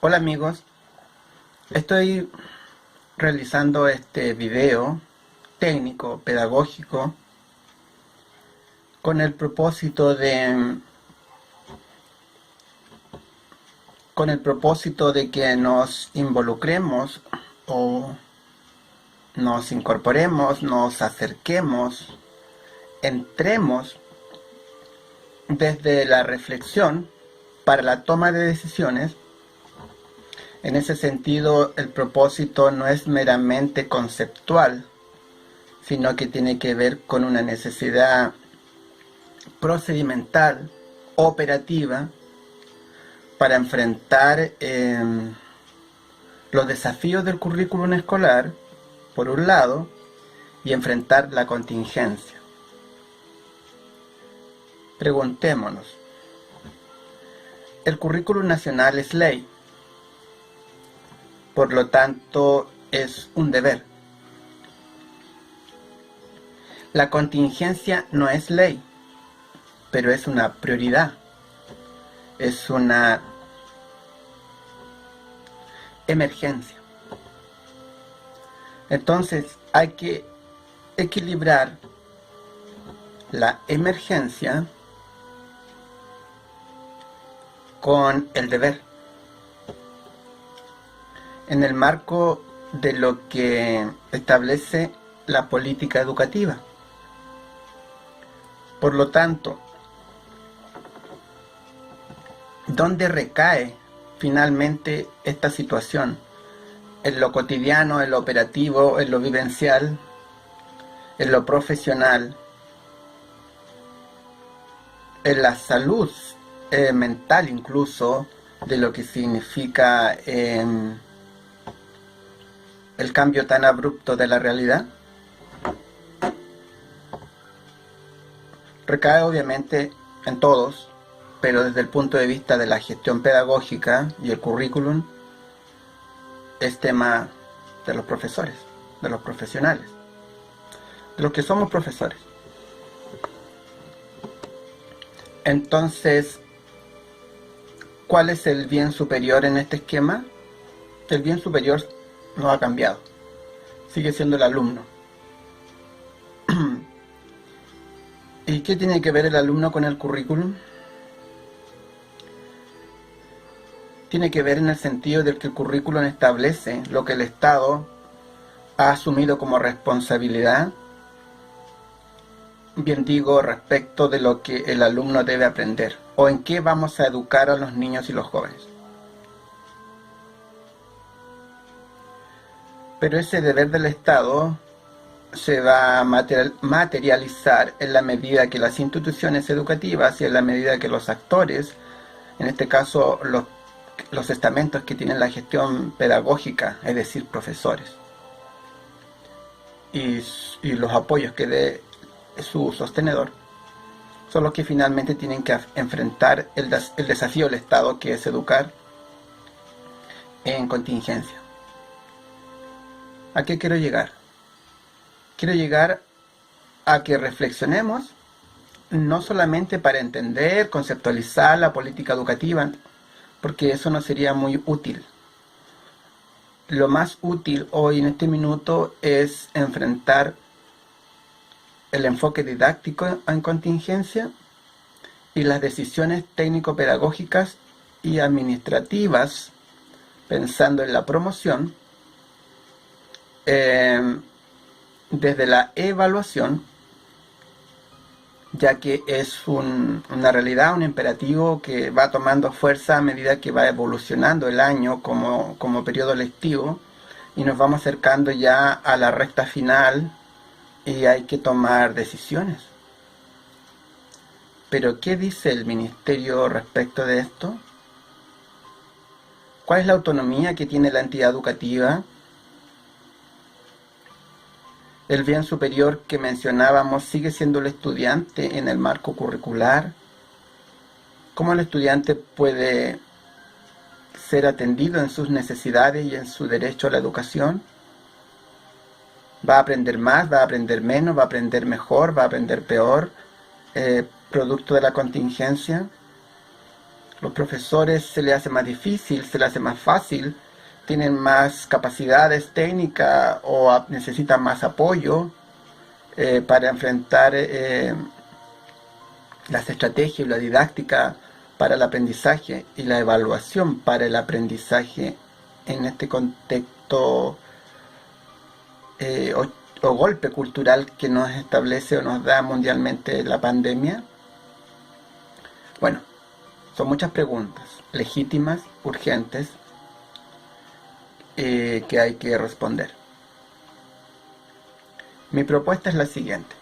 Hola amigos, estoy realizando este video técnico, pedagógico, con el propósito de que nos involucremos o nos incorporemos, nos acerquemos, entremos desde la reflexión para la toma de decisiones. En ese sentido, el propósito no es meramente conceptual, sino que tiene que ver con una necesidad procedimental, operativa, para enfrentar los desafíos del currículum escolar, por un lado, y enfrentar la contingencia. Preguntémonos, el currículum nacional es ley, por lo tanto es un deber. La contingencia no es ley, pero es una prioridad, es una emergencia. Entonces hay que equilibrar la emergencia con el deber, en el marco de lo que establece la política educativa. Por lo tanto, ¿dónde recae finalmente esta situación? ¿En lo cotidiano, en lo operativo, en lo vivencial, en lo profesional, en la salud mental incluso, de lo que significa el cambio tan abrupto de la realidad? Recae obviamente en todos, pero desde el punto de vista de la gestión pedagógica y el currículum, es tema de los profesores, de los profesionales, de los que somos profesores. Entonces, ¿cuál es el bien superior en este esquema? El bien superior no ha cambiado, sigue siendo el alumno. ¿Y qué tiene que ver el alumno con el currículum? Tiene que ver en el sentido de que el currículum establece lo que el Estado ha asumido como responsabilidad, bien digo, respecto de lo que el alumno debe aprender, o en qué vamos a educar a los niños y los jóvenes. Pero ese deber del Estado se va a materializar en la medida que las instituciones educativas y en la medida que los actores, en este caso los estamentos que tienen la gestión pedagógica, es decir, profesores, y los apoyos que dé su sostenedor, son los que finalmente tienen que enfrentar el desafío del Estado, que es educar en contingencia. ¿A qué quiero llegar? Quiero llegar a que reflexionemos, no solamente para entender, conceptualizar la política educativa, porque eso no sería muy útil. Lo más útil hoy en este minuto es enfrentar el enfoque didáctico en contingencia y las decisiones técnico-pedagógicas y administrativas, pensando en la promoción, desde la evaluación, ya que es una realidad, un imperativo que va tomando fuerza a medida que va evolucionando el año como periodo lectivo, y nos vamos acercando ya a la recta final y hay que tomar decisiones. Pero ¿qué dice el Ministerio respecto de esto? ¿Cuál es la autonomía que tiene la entidad educativa? El bien superior que mencionábamos sigue siendo el estudiante en el marco curricular. ¿Cómo el estudiante puede ser atendido en sus necesidades y en su derecho a la educación? ¿Va a aprender más? ¿Va a aprender menos? ¿Va a aprender mejor? ¿Va a aprender peor? Producto de la contingencia. Los profesores se les hace más difícil, se les hace más fácil, tienen más capacidades técnicas o necesitan más apoyo para enfrentar las estrategias y la didáctica para el aprendizaje y la evaluación para el aprendizaje en este contexto o golpe cultural que nos establece o nos da mundialmente la pandemia. Bueno, son muchas preguntas legítimas, urgentes, que hay que responder. Mi propuesta es la siguiente.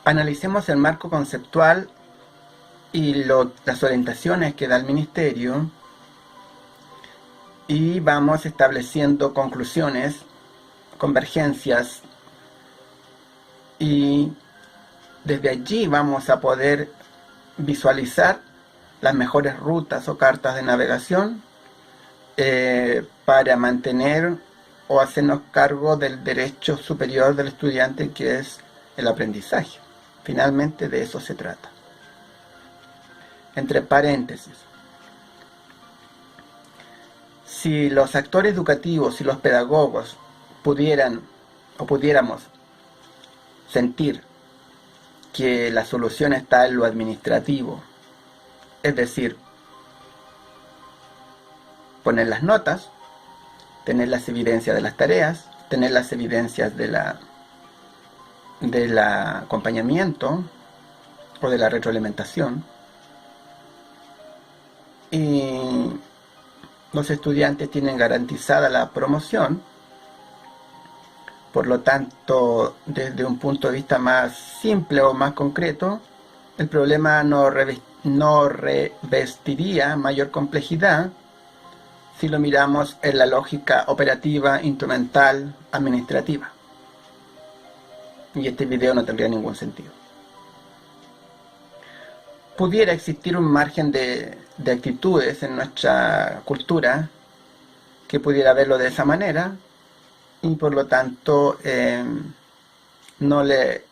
Analicemos el marco conceptual y las orientaciones que da el Ministerio y vamos estableciendo conclusiones, convergencias, y desde allí vamos a poder visualizar las mejores rutas o cartas de navegación para mantener o hacernos cargo del derecho superior del estudiante, que es el aprendizaje. Finalmente de eso se trata. Entre paréntesis, si los actores educativos y los pedagogos pudiéramos sentir que la solución está en lo administrativo, es decir, poner las notas, tener las evidencias de las tareas, tener las evidencias del acompañamiento o de la retroalimentación, y los estudiantes tienen garantizada la promoción. Por lo tanto, desde un punto de vista más simple o más concreto, el problema no revestiría mayor complejidad si lo miramos en la lógica operativa, instrumental, administrativa. Y este video no tendría ningún sentido. Pudiera existir un margen de actitudes en nuestra cultura que pudiera verlo de esa manera, y por lo tanto no le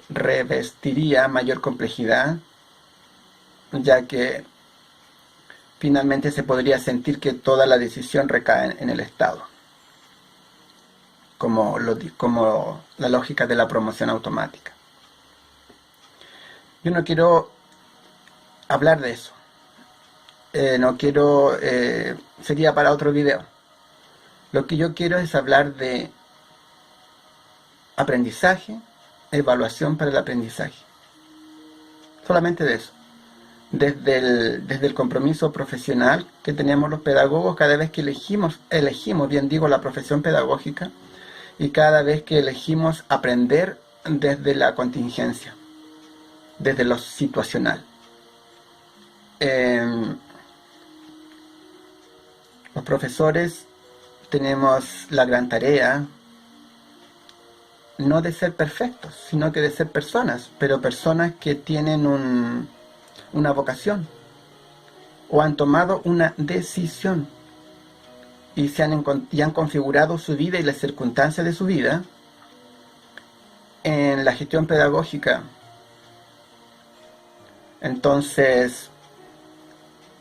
revestiría mayor complejidad, ya que finalmente se podría sentir que toda la decisión recae en el Estado, como la lógica de la promoción automática. Yo no quiero hablar de eso, sería para otro video. Lo que yo quiero es hablar de aprendizaje, evaluación para el aprendizaje. Solamente de eso. Desde el compromiso profesional que tenemos los pedagogos cada vez que elegimos, la profesión pedagógica, y cada vez que elegimos aprender desde la contingencia, desde lo situacional. Los profesores tenemos la gran tarea, no de ser perfectos, sino que de ser personas, pero personas que tienen una vocación, o han tomado una decisión, y han configurado su vida y las circunstancias de su vida en la gestión pedagógica. Entonces,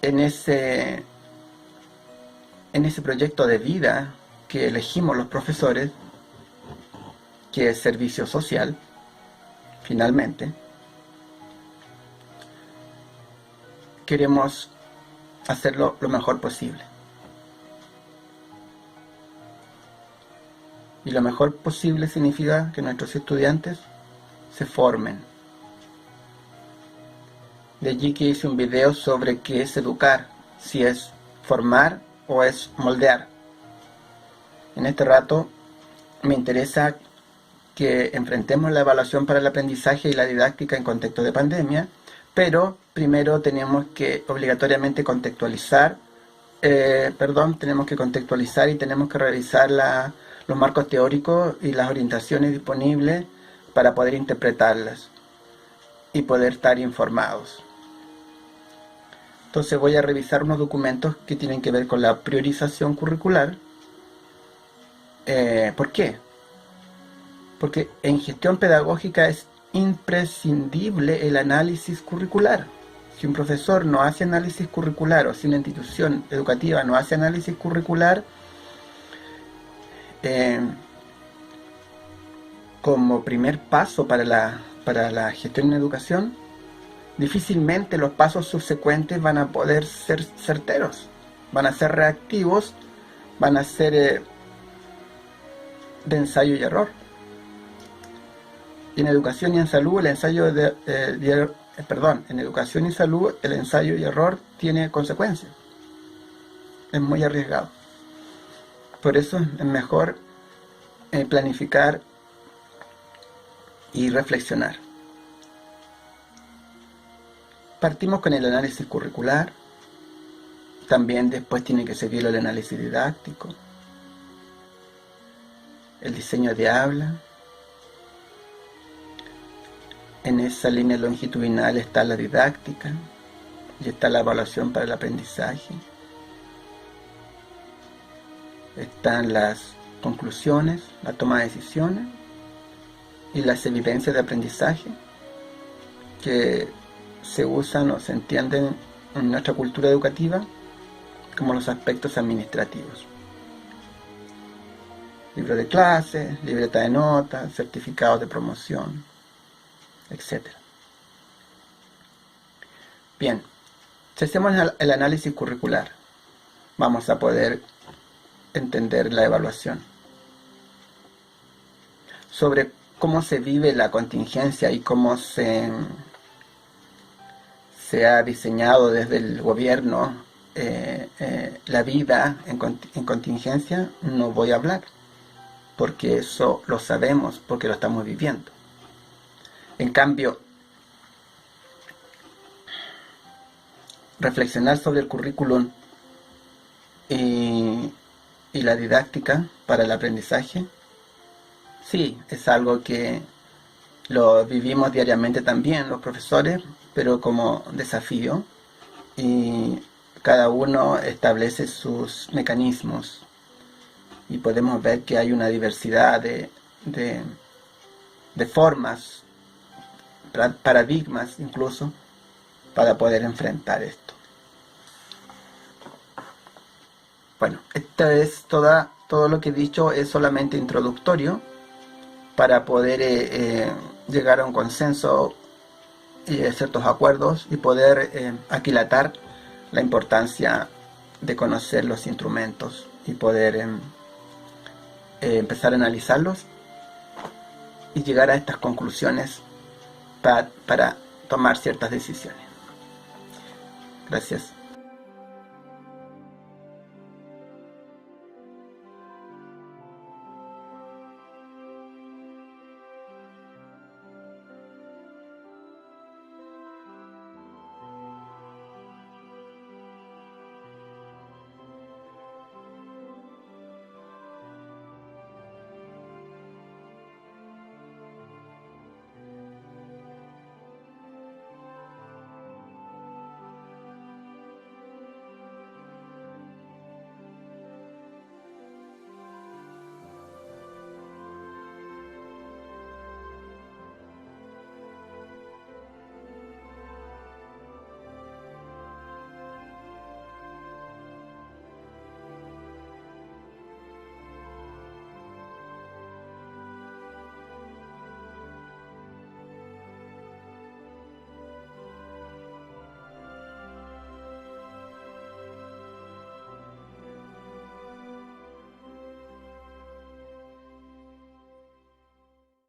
en ese proyecto de vida que elegimos los profesores, que es servicio social, finalmente, queremos hacerlo lo mejor posible. Y lo mejor posible significa que nuestros estudiantes se formen. De allí que hice un video sobre qué es educar, si es formar o es moldear. En este rato me interesa que enfrentemos la evaluación para el aprendizaje y la didáctica en contexto de pandemia, pero primero tenemos que obligatoriamente contextualizar y tenemos que revisar los marcos teóricos y las orientaciones disponibles para poder interpretarlas y poder estar informados. Entonces voy a revisar unos documentos que tienen que ver con la priorización curricular. ¿Por qué? Porque en gestión pedagógica es imprescindible el análisis curricular. Si un profesor no hace análisis curricular, o si una institución educativa no hace análisis curricular, como primer paso para la gestión en educación, difícilmente los pasos subsecuentes van a poder ser certeros, van a ser reactivos, van a ser de ensayo y error. Y en educación y en salud el ensayo en educación y salud el ensayo y error tiene consecuencias. Es muy arriesgado. Por eso es mejor planificar y reflexionar. Partimos con el análisis curricular. También después tiene que seguir el análisis didáctico, el diseño de habla. En esa línea longitudinal está la didáctica y está la evaluación para el aprendizaje. Están las conclusiones, la toma de decisiones y las evidencias de aprendizaje que se usan o se entienden en nuestra cultura educativa como los aspectos administrativos. Libro de clase, libreta de notas, certificados de promoción, etc. Bien, si hacemos el análisis curricular, vamos a poder entender la evaluación. Sobre cómo se vive la contingencia y cómo se ha diseñado desde el gobierno la vida en contingencia, no voy a hablar, porque eso lo sabemos, porque lo estamos viviendo. En cambio, reflexionar sobre el currículum y la didáctica para el aprendizaje, sí, es algo que lo vivimos diariamente también los profesores, pero como desafío, y cada uno establece sus mecanismos y podemos ver que hay una diversidad de formas, paradigmas incluso, para poder enfrentar esto. Bueno, esta es todo lo que he dicho es solamente introductorio para poder llegar a un consenso y a ciertos acuerdos y poder aquilatar la importancia de conocer los instrumentos y poder empezar a analizarlos y llegar a estas conclusiones para tomar ciertas decisiones. Gracias.